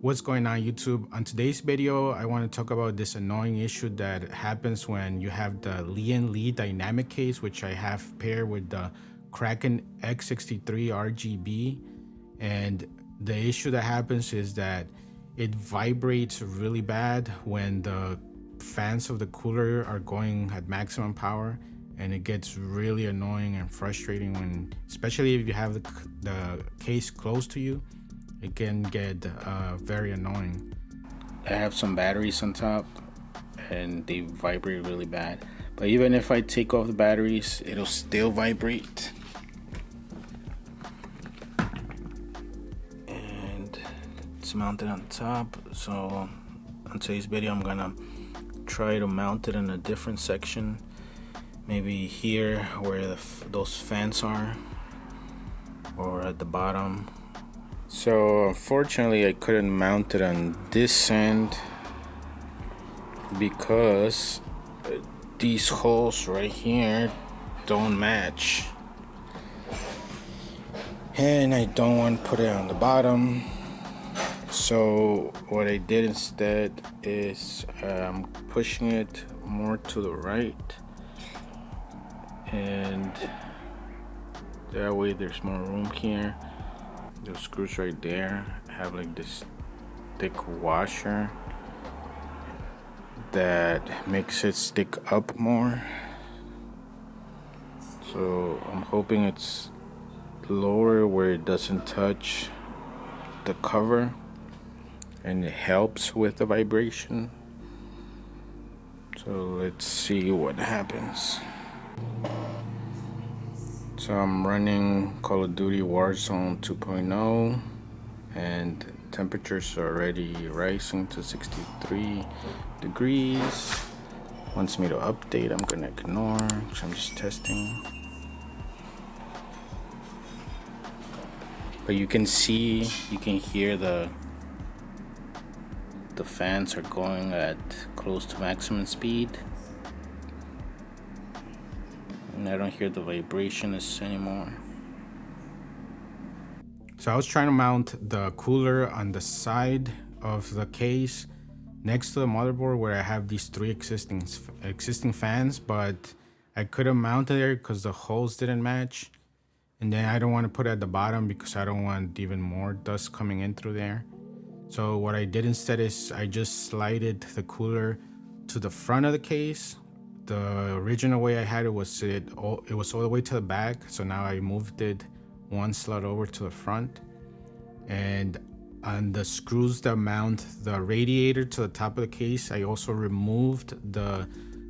What's going on YouTube? On today's video, I want to talk about this annoying issue that happens when you have the Lian Li Dynamic case, which I have paired with the Kraken X63 RGB. And the issue that happens is that it vibrates really bad when the fans of the cooler are going at maximum power, and it gets really annoying and frustrating when, especially if you have the case close to you. It can get very annoying. I have some batteries on top and they vibrate really bad, but even if I take off the batteries, it'll still vibrate. And it's mounted on top, so on today's video I'm gonna try to mount it in a different section, maybe here where those fans are, or at the bottom. So unfortunately I couldn't mount it on this end because these holes right here don't match, and I don't want to put it on the bottom. So what I did instead is pushing it more to the right, and that way there's more room here. The screws right there have like this thick washer that makes it stick up more. So I'm hoping it's lower where it doesn't touch the cover and it helps with the vibration. So let's see what happens. So I'm running Call of Duty Warzone 2.0 and temperatures are already rising to 63 degrees. Wants me to update, I'm gonna ignore because I'm just testing. But you can see, you can hear the fans are going at close to maximum speed. And I don't hear the vibrations anymore. So I was trying to mount the cooler on the side of the case next to the motherboard where I have these three existing fans, but I couldn't mount it there because the holes didn't match. And then I don't want to put it at the bottom because I don't want even more dust coming in through there. So what I did instead is I just slided the cooler to the front of the case. The original way I had it was it was all the way to the back, so now I moved it one slot over to the front. And on the screws that mount the radiator to the top of the case, I also removed the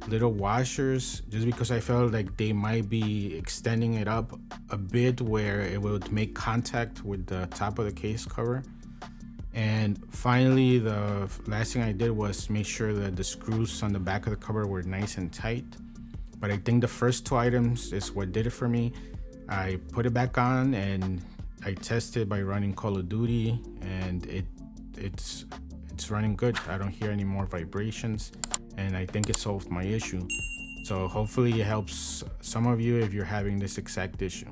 little washers just because I felt like they might be extending it up a bit where it would make contact with the top of the case cover. And finally, the last thing I did was make sure that the screws on the back of the cover were nice and tight. But I think the first two items is what did it for me. I put it back on and I tested by running Call of Duty, and it's running good. I don't hear any more vibrations, and I think it solved my issue. So hopefully it helps some of you if you're having this exact issue.